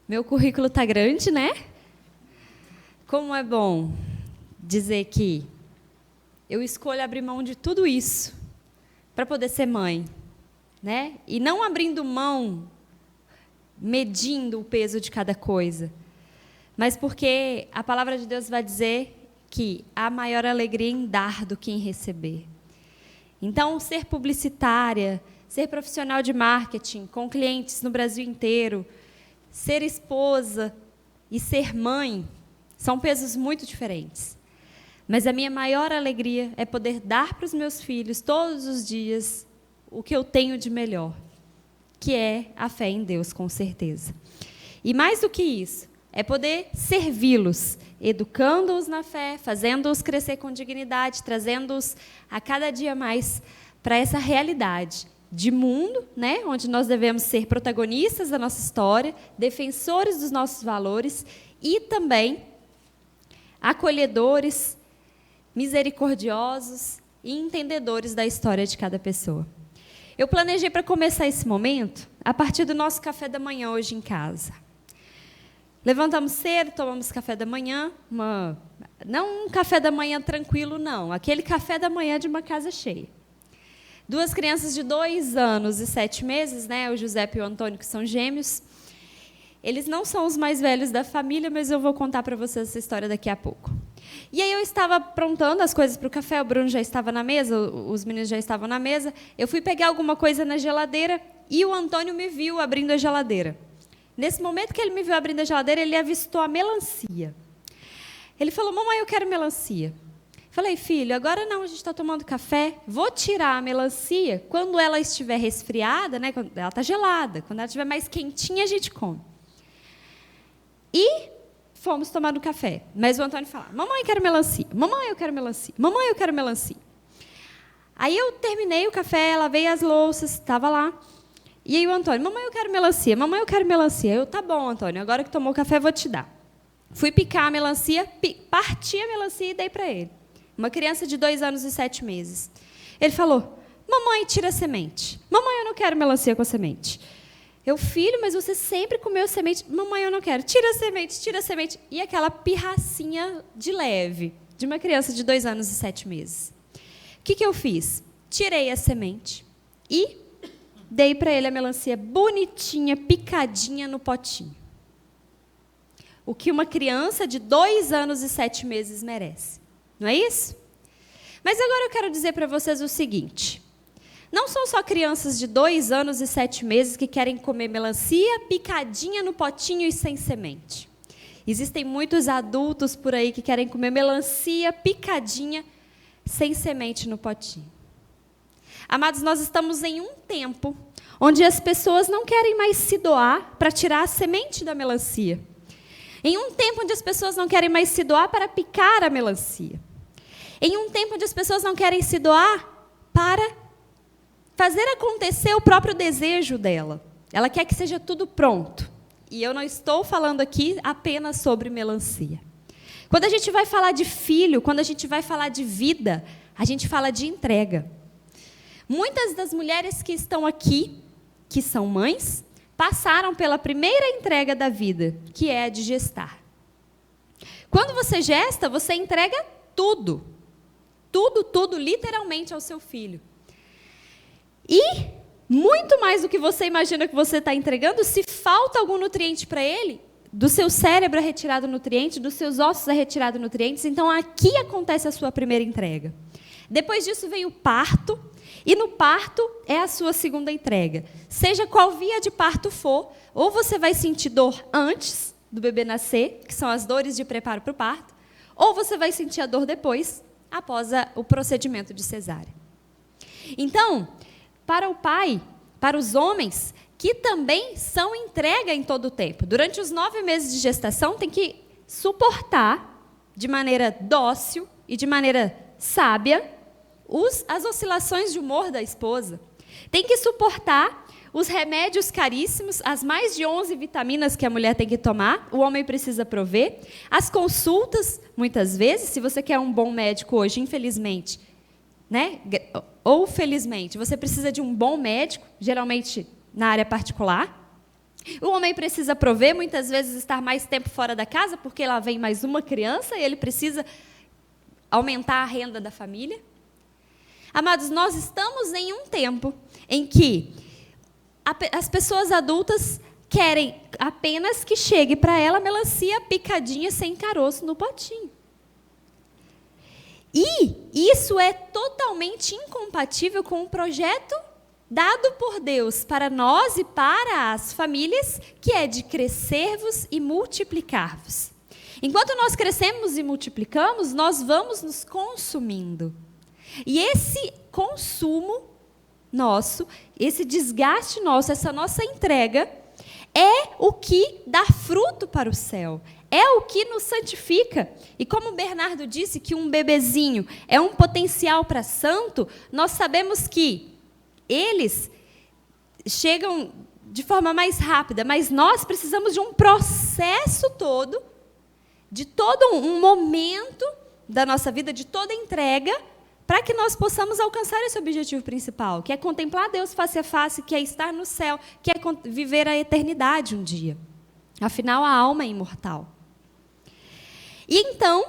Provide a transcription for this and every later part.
Meu currículo está grande, né? Como é bom dizer que eu escolho abrir mão de tudo isso para poder ser mãe, né? E não abrindo mão, medindo o peso de cada coisa, mas porque a palavra de Deus vai dizer que há maior alegria em dar do que em receber. Então, ser publicitária, ser profissional de marketing, com clientes no Brasil inteiro, ser esposa e ser mãe, são pesos muito diferentes. Mas a minha maior alegria é poder dar para os meus filhos, todos os dias, o que eu tenho de melhor, que é a fé em Deus, com certeza. E mais do que isso, é poder servi-los, educando-os na fé, fazendo-os crescer com dignidade, trazendo-os a cada dia mais para essa realidade de mundo, né, onde nós devemos ser protagonistas da nossa história, defensores dos nossos valores e também acolhedores, misericordiosos e entendedores da história de cada pessoa. Eu planejei para começar esse momento a partir do nosso café da manhã hoje em casa. Levantamos cedo, tomamos café da manhã, não um café da manhã tranquilo, não, aquele café da manhã de uma casa cheia. 2 crianças de 2 anos e 7 meses, né, o Giuseppe e o Antônio, que são gêmeos. Eles não são os mais velhos da família, mas eu vou contar para vocês essa história daqui a pouco. E aí eu estava aprontando as coisas para o café, o Bruno já estava na mesa, os meninos já estavam na mesa. Eu fui pegar alguma coisa na geladeira e o Antônio me viu abrindo a geladeira. Nesse momento que ele me viu abrindo a geladeira, ele avistou a melancia. Ele falou: mamãe, eu quero melancia. Falei: filho, agora não, a gente está tomando café, vou tirar a melancia quando ela estiver resfriada, né, quando ela está gelada, quando ela estiver mais quentinha, a gente come. E fomos tomar no café. Mas o Antônio falava: mamãe, eu quero melancia, mamãe, eu quero melancia, mamãe, eu quero melancia. Aí eu terminei o café, lavei as louças, estava lá. E aí o Antônio: mamãe, eu quero melancia, mamãe, eu quero melancia. Eu: tá bom, Antônio, agora que tomou o café, vou te dar. Fui picar a melancia, parti a melancia e dei para ele. Uma criança de 2 anos e 7 meses. Ele falou: mamãe, tira a semente. Mamãe, eu não quero melancia com semente. Eu: filho, mas você sempre comeu semente. Mamãe, eu não quero. Tira a semente, tira a semente. E aquela pirracinha de leve, de uma criança de 2 anos e 7 meses. O que eu fiz? Tirei a semente e dei para ele a melancia bonitinha, picadinha no potinho. O que uma criança de 2 anos e 7 meses merece. Não é isso? Mas agora eu quero dizer para vocês o seguinte: não são só crianças de 2 anos e 7 meses que querem comer melancia picadinha no potinho e sem semente. Existem muitos adultos por aí que querem comer melancia picadinha sem semente no potinho. Amados, nós estamos em um tempo onde as pessoas não querem mais se doar para tirar a semente da melancia. Em um tempo onde as pessoas não querem mais se doar para picar a melancia. Em um tempo onde as pessoas não querem se doar para fazer acontecer o próprio desejo dela. Ela quer que seja tudo pronto. E eu não estou falando aqui apenas sobre melancia. Quando a gente vai falar de filho, quando a gente vai falar de vida, a gente fala de entrega. Muitas das mulheres que estão aqui, que são mães, passaram pela primeira entrega da vida, que é a de gestar. Quando você gesta, você entrega tudo. Tudo, literalmente, ao seu filho. E, muito mais do que você imagina que você está entregando, se falta algum nutriente para ele, do seu cérebro é retirado nutrientes, dos seus ossos é retirado nutrientes, então aqui acontece a sua primeira entrega. Depois disso vem o parto, e no parto é a sua segunda entrega. Seja qual via de parto for, ou você vai sentir dor antes do bebê nascer, que são as dores de preparo para o parto, ou você vai sentir a dor depois, após o procedimento de cesárea. Então, para o pai, para os homens, que também são entrega em todo o tempo, durante os 9 meses de gestação, tem que suportar, de maneira dócil e de maneira sábia, as oscilações de humor da esposa. Tem que suportar os remédios caríssimos, as mais de 11 vitaminas que a mulher tem que tomar, o homem precisa prover, as consultas, muitas vezes, se você quer um bom médico hoje, infelizmente, né, ou felizmente, você precisa de um bom médico, geralmente na área particular, O homem precisa prover, muitas vezes estar mais tempo fora da casa, porque lá vem mais uma criança e ele precisa aumentar a renda da família. Amados, nós estamos em um tempo em que as pessoas adultas querem apenas que chegue para ela melancia picadinha sem caroço no potinho. E isso é totalmente incompatível com o projeto dado por Deus para nós e para as famílias, que é de crescer-vos e multiplicar-vos. Enquanto nós crescemos e multiplicamos, nós vamos nos consumindo. E esse consumo nosso, esse desgaste nosso, essa nossa entrega, é o que dá fruto para o céu. É o que nos santifica. E como o Bernardo disse que um bebezinho é um potencial para santo, nós sabemos que eles chegam de forma mais rápida, mas nós precisamos de um processo todo, de todo um momento da nossa vida, de toda entrega, para que nós possamos alcançar esse objetivo principal, que é contemplar Deus face a face, que é estar no céu, que é viver a eternidade um dia. Afinal, a alma é imortal. E então,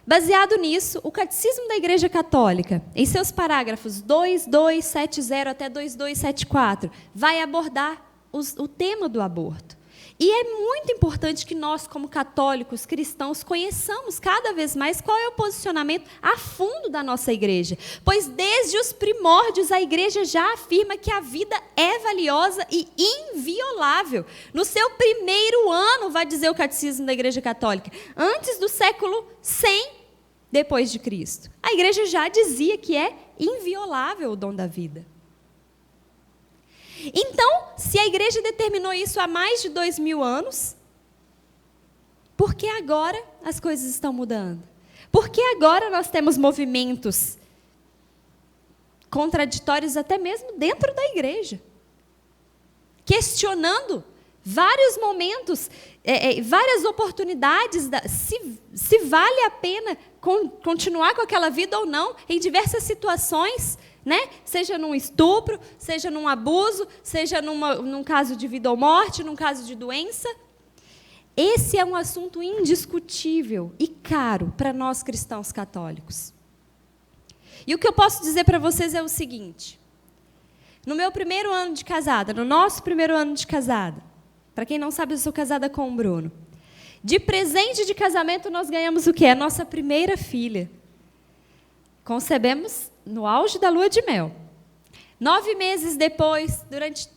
baseado nisso, o Catecismo da Igreja Católica, em seus parágrafos 2270 até 2274, vai abordar o tema do aborto. E é muito importante que nós, como católicos, cristãos, conheçamos cada vez mais qual é o posicionamento a fundo da nossa igreja. Pois desde os primórdios a igreja já afirma que a vida é valiosa e inviolável. No seu primeiro ano, vai dizer o Catecismo da Igreja Católica, antes do século 100 depois de Cristo. A igreja já dizia que é inviolável o dom da vida. Então, se a igreja determinou isso há mais de 2000 anos, por que agora as coisas estão mudando? Por que agora nós temos movimentos contraditórios até mesmo dentro da igreja? Questionando vários momentos, várias oportunidades, se vale a pena continuar com aquela vida ou não, em diversas situações, né? Seja num estupro, seja num abuso, seja num caso de vida ou morte, num caso de doença. Esse é um assunto indiscutível e caro para nós cristãos católicos. E o que eu posso dizer para vocês é o seguinte: no meu primeiro ano de casada, no nosso primeiro ano de casada, para quem não sabe, eu sou casada com o Bruno, de presente de casamento nós ganhamos o quê? A nossa primeira filha. Concebemos no auge da lua de mel. 9 meses depois, durante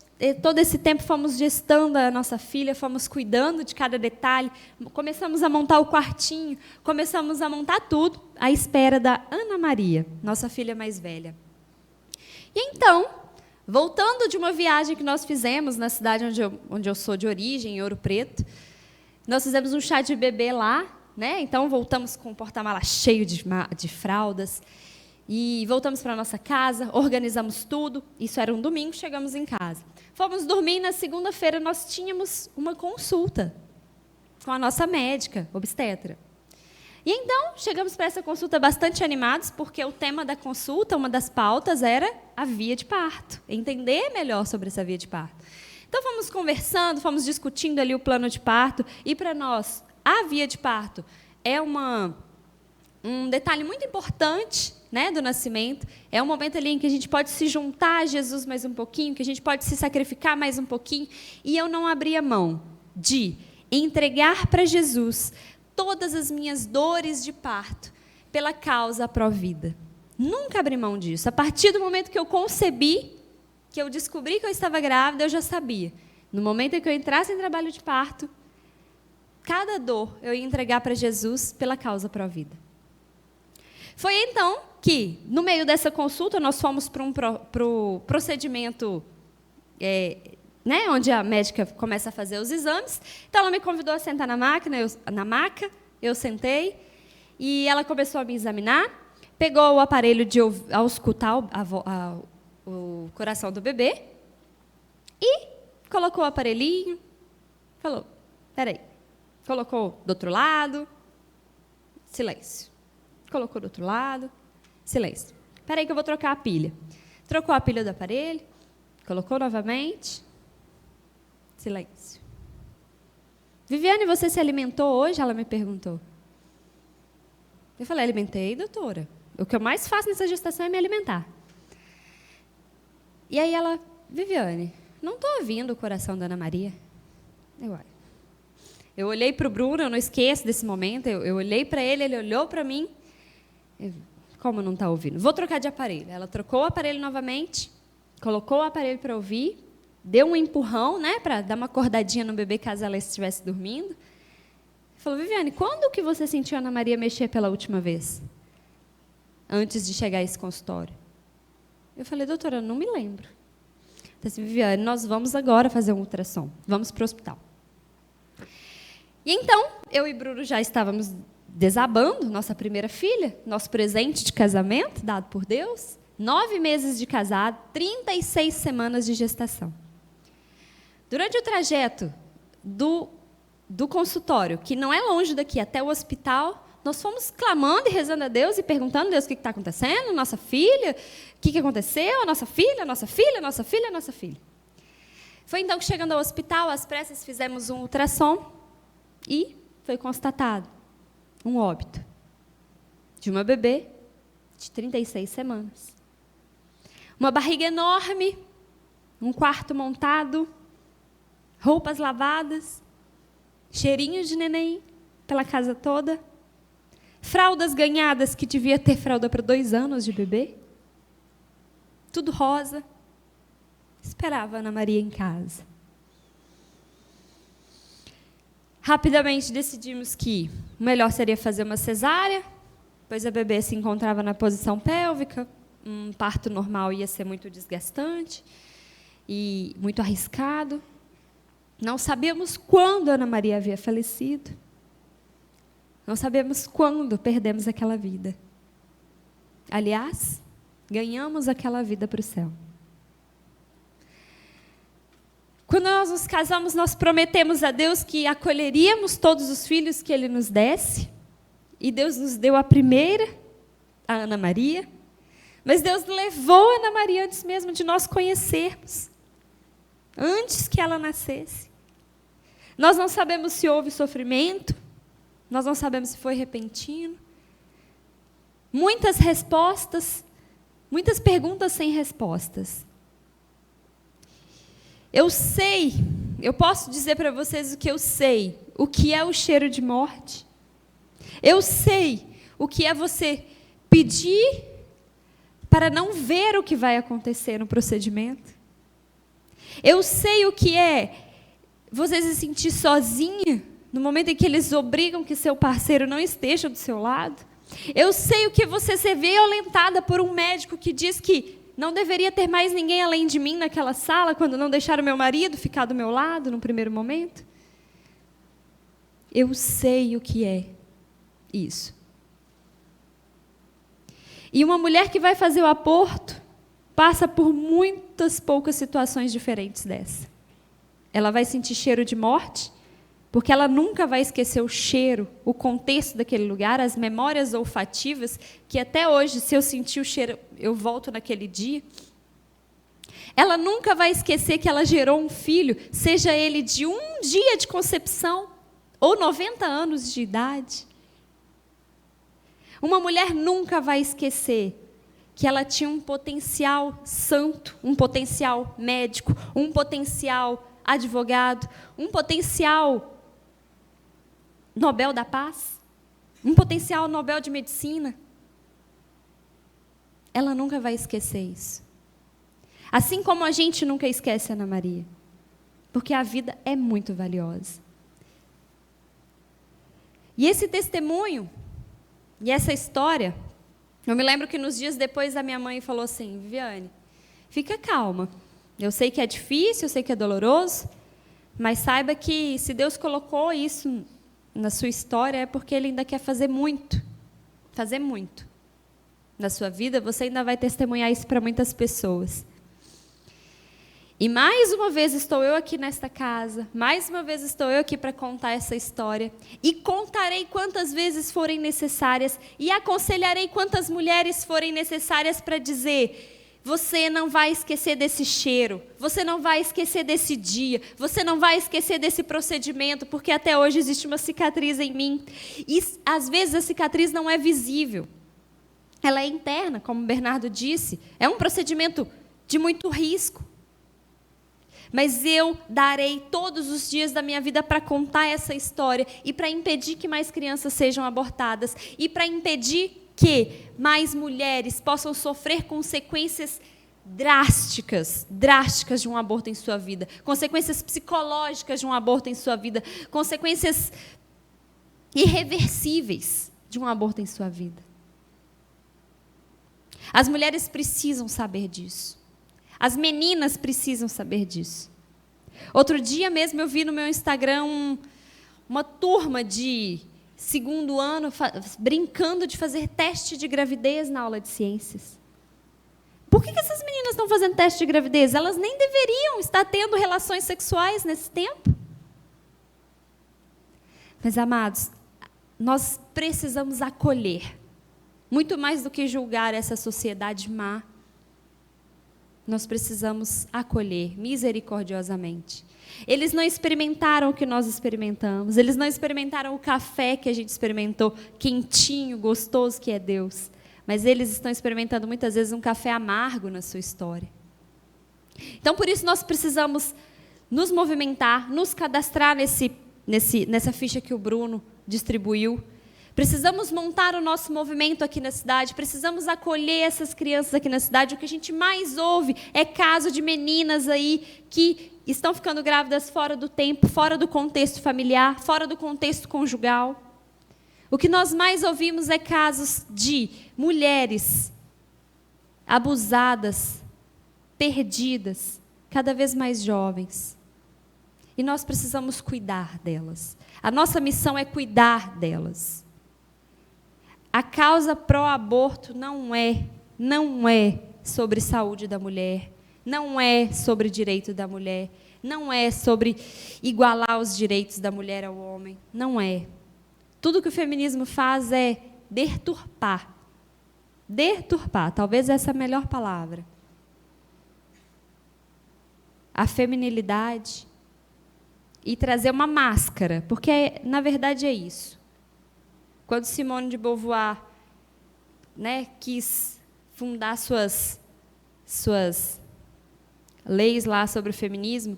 todo esse tempo, fomos gestando a nossa filha, fomos cuidando de cada detalhe, começamos a montar o quartinho, começamos a montar tudo, à espera da Ana Maria, nossa filha mais velha. E então, voltando de uma viagem que nós fizemos na cidade onde eu sou de origem, em Ouro Preto, nós fizemos um chá de bebê lá, né? Então voltamos com o porta-mala cheio de fraldas, e voltamos para a nossa casa, organizamos tudo. Isso era um domingo, chegamos em casa. Fomos dormir e na segunda-feira nós tínhamos uma consulta com a nossa médica, obstetra. E então, chegamos para essa consulta bastante animados, porque o tema da consulta, uma das pautas, era a via de parto. Entender melhor sobre essa via de parto. Então, fomos conversando, fomos discutindo ali o plano de parto. E para nós, a via de parto é um detalhe muito importante, né, do nascimento. É um momento ali em que a gente pode se juntar a Jesus mais um pouquinho, que a gente pode se sacrificar mais um pouquinho. E eu não abria mão de entregar para Jesus todas as minhas dores de parto pela causa pró-vida. Nunca abri mão disso. A partir do momento que eu concebi, que eu descobri que eu estava grávida, eu já sabia. No momento em que eu entrasse em trabalho de parto, cada dor eu ia entregar para Jesus pela causa pró-vida. Foi então que, no meio dessa consulta, nós fomos para o procedimento, né, onde a médica começa a fazer os exames. Então, ela me convidou a sentar na maca, eu sentei, e ela começou a me examinar, pegou o aparelho de auscultar o coração do bebê, e colocou o aparelhinho, falou, peraí, colocou do outro lado, silêncio. Colocou do outro lado, silêncio. Espera aí que eu vou trocar a pilha. Trocou a pilha do aparelho, colocou novamente, silêncio. Viviane, você se alimentou hoje? Ela me perguntou. Eu falei, alimentei, doutora. O que eu mais faço nessa gestação é me alimentar. E aí ela, Viviane, não estou ouvindo o coração da Ana Maria. Eu olhei para o Bruno, eu não esqueço desse momento, eu olhei para ele, ele olhou para mim. Como não está ouvindo? Vou trocar de aparelho. Ela trocou o aparelho novamente, colocou o aparelho para ouvir, deu um empurrão, né, para dar uma acordadinha no bebê caso ela estivesse dormindo. Falou, Viviane, quando que você sentiu a Ana Maria mexer pela última vez? Antes de chegar a esse consultório. Eu falei, doutora, eu não me lembro. Então, assim, Viviane, nós vamos agora fazer um ultrassom. Vamos para o hospital. E então, eu e Bruno já estávamos desabando, nossa primeira filha, nosso presente de casamento, dado por Deus, 9 meses de casado, 36 semanas de gestação. Durante o trajeto do consultório, que não é longe daqui, até o hospital, nós fomos clamando e rezando a Deus e perguntando a Deus o que está acontecendo, nossa filha, o que aconteceu, a nossa filha, a nossa filha, a nossa filha, a nossa filha. Foi então que, chegando ao hospital, às pressas, fizemos um ultrassom e foi constatado um óbito de uma bebê de 36 semanas. Uma barriga enorme, um quarto montado, roupas lavadas, cheirinho de neném pela casa toda, fraldas ganhadas que devia ter fralda para 2 anos de bebê, tudo rosa. Esperava a Ana Maria em casa. Rapidamente decidimos que o melhor seria fazer uma cesárea, pois a bebê se encontrava na posição pélvica, um parto normal ia ser muito desgastante e muito arriscado. Não sabíamos quando a Ana Maria havia falecido. Não sabemos quando perdemos aquela vida. Aliás, ganhamos aquela vida para o céu. Quando nós nos casamos, nós prometemos a Deus que acolheríamos todos os filhos que Ele nos desse. E Deus nos deu a primeira, a Ana Maria. Mas Deus levou a Ana Maria antes mesmo de nós conhecermos. Antes que ela nascesse. Nós não sabemos se houve sofrimento. Nós não sabemos se foi repentino. Muitas respostas, muitas perguntas sem respostas. Eu sei, eu posso dizer para vocês o que eu sei, o que é o cheiro de morte. Eu sei o que é você pedir para não ver o que vai acontecer no procedimento. Eu sei o que é você se sentir sozinha no momento em que eles obrigam que seu parceiro não esteja do seu lado. Eu sei o que é você ser violentada por um médico que diz que não deveria ter mais ninguém além de mim naquela sala quando não deixaram meu marido ficar do meu lado no primeiro momento. Eu sei o que é isso. E uma mulher que vai fazer o aborto passa por muitas poucas situações diferentes dessa. Ela vai sentir cheiro de morte, porque ela nunca vai esquecer o cheiro, o contexto daquele lugar, as memórias olfativas, que até hoje, se eu sentir o cheiro, eu volto naquele dia. Ela nunca vai esquecer que ela gerou um filho, seja ele de 1 dia de concepção ou 90 anos de idade. Uma mulher nunca vai esquecer que ela tinha um potencial santo, um potencial médico, um potencial advogado, um potencial Nobel da Paz, um potencial Nobel de Medicina. Ela nunca vai esquecer isso. Assim como a gente nunca esquece a Ana Maria. Porque a vida é muito valiosa. E esse testemunho, e essa história, eu me lembro que nos dias depois a minha mãe falou assim, Viviane, fica calma. Eu sei que é difícil, eu sei que é doloroso, mas saiba que se Deus colocou isso na sua história é porque Ele ainda quer fazer muito na sua vida. Você ainda vai testemunhar isso para muitas pessoas. E mais uma vez estou eu aqui nesta casa, mais uma vez estou eu aqui para contar essa história, e contarei quantas vezes forem necessárias, e aconselharei quantas mulheres forem necessárias para dizer, você não vai esquecer desse cheiro, você não vai esquecer desse dia, você não vai esquecer desse procedimento, porque até hoje existe uma cicatriz em mim. E às vezes a cicatriz não é visível. Ela é interna, como o Bernardo disse. É um procedimento de muito risco. Mas eu darei todos os dias da minha vida para contar essa história e para impedir que mais crianças sejam abortadas e para impedir que mais mulheres possam sofrer consequências drásticas de um aborto em sua vida, consequências psicológicas de um aborto em sua vida, consequências irreversíveis de um aborto em sua vida. As mulheres precisam saber disso. As meninas precisam saber disso. Outro dia mesmo eu vi no meu Instagram uma turma de segundo ano brincando de fazer teste de gravidez na aula de ciências. Por que essas meninas estão fazendo teste de gravidez? Elas nem deveriam estar tendo relações sexuais nesse tempo. Mas, amados, nós precisamos acolher, muito mais do que julgar essa sociedade má. Nós precisamos acolher misericordiosamente. Eles não experimentaram o que nós experimentamos. Eles não experimentaram o café que a gente experimentou, quentinho, gostoso, que é Deus. Mas eles estão experimentando muitas vezes um café amargo na sua história. Então, por isso, nós precisamos nos movimentar, nos cadastrar nessa ficha que o Bruno distribuiu. Precisamos montar o nosso movimento aqui na cidade, precisamos acolher essas crianças aqui na cidade. O que a gente mais ouve é caso de meninas aí que estão ficando grávidas fora do tempo, fora do contexto familiar, fora do contexto conjugal. O que nós mais ouvimos é casos de mulheres abusadas, perdidas, cada vez mais jovens. E nós precisamos cuidar delas. A nossa missão é cuidar delas. A causa pró-aborto não é sobre saúde da mulher, não é sobre direito da mulher, não é sobre igualar os direitos da mulher ao homem, não é. Tudo que o feminismo faz é deturpar, talvez essa é a melhor palavra. A feminilidade e trazer uma máscara, porque na verdade é isso. Quando Simone de Beauvoir, quis fundar suas leis lá sobre o feminismo,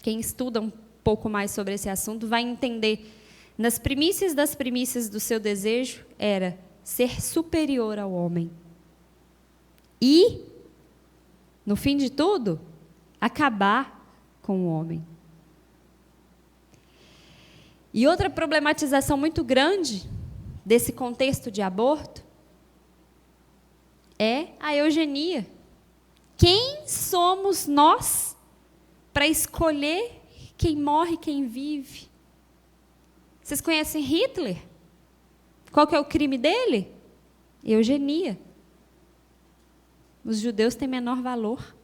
quem estuda um pouco mais sobre esse assunto vai entender, nas primícias das primícias do seu desejo, era ser superior ao homem. E, no fim de tudo, acabar com o homem. E outra problematização muito grande desse contexto de aborto é a eugenia. Quem somos nós para escolher quem morre e quem vive? Vocês conhecem Hitler? Qual que é o crime dele? Eugenia. Os judeus têm menor valor.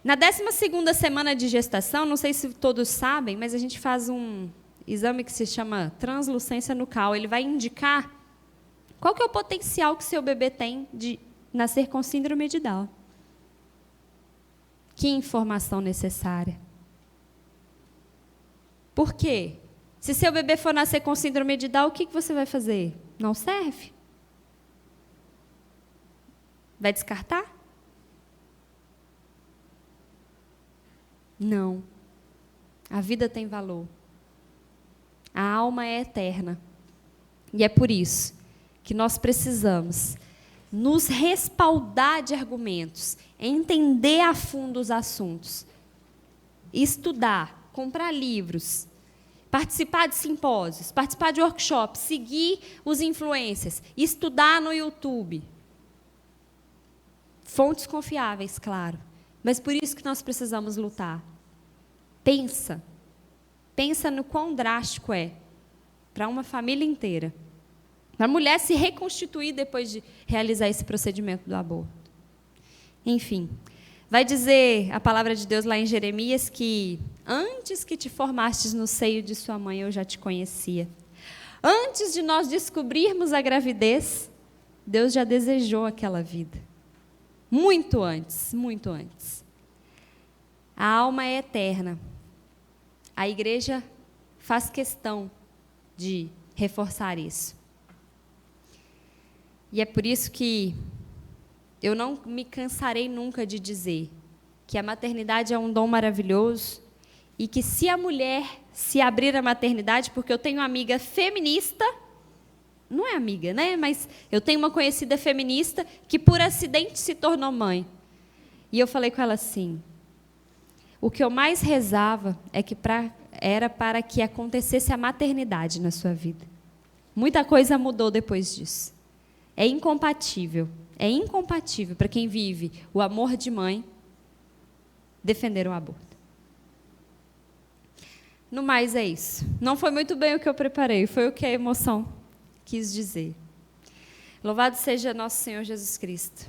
Na 12ª semana de gestação, não sei se todos sabem, mas a gente faz um exame que se chama translucência nucal. Ele vai indicar qual que é o potencial que seu bebê tem de nascer com síndrome de Down. Que informação necessária. Por quê? Se seu bebê for nascer com síndrome de Down, o que você vai fazer? Não serve? Vai descartar? Não. A vida tem valor. A alma é eterna. E é por isso que nós precisamos nos respaldar de argumentos, entender a fundo os assuntos, estudar, comprar livros, participar de simpósios, participar de workshops, seguir os influencers, estudar no YouTube. Fontes confiáveis, claro. Mas por isso que nós precisamos lutar. Pensa no quão drástico é para uma família inteira, para a mulher se reconstituir depois de realizar esse procedimento do aborto. Enfim, vai dizer a palavra de Deus lá em Jeremias que antes que te formastes no seio de sua mãe, eu já te conhecia. Antes de nós descobrirmos a gravidez, Deus já desejou aquela vida. Muito antes, muito antes. A alma é eterna. A igreja faz questão de reforçar isso. E é por isso que eu não me cansarei nunca de dizer que a maternidade é um dom maravilhoso e que se a mulher se abrir à maternidade, porque eu tenho uma amiga feminista, não é amiga, né? Mas eu tenho uma conhecida feminista que por acidente se tornou mãe. E eu falei com ela assim, o que eu mais rezava era para que acontecesse a maternidade na sua vida. Muita coisa mudou depois disso. É incompatível para quem vive o amor de mãe defender o aborto. No mais é isso. Não foi muito bem o que eu preparei, foi o que a emoção quis dizer. Louvado seja nosso Senhor Jesus Cristo.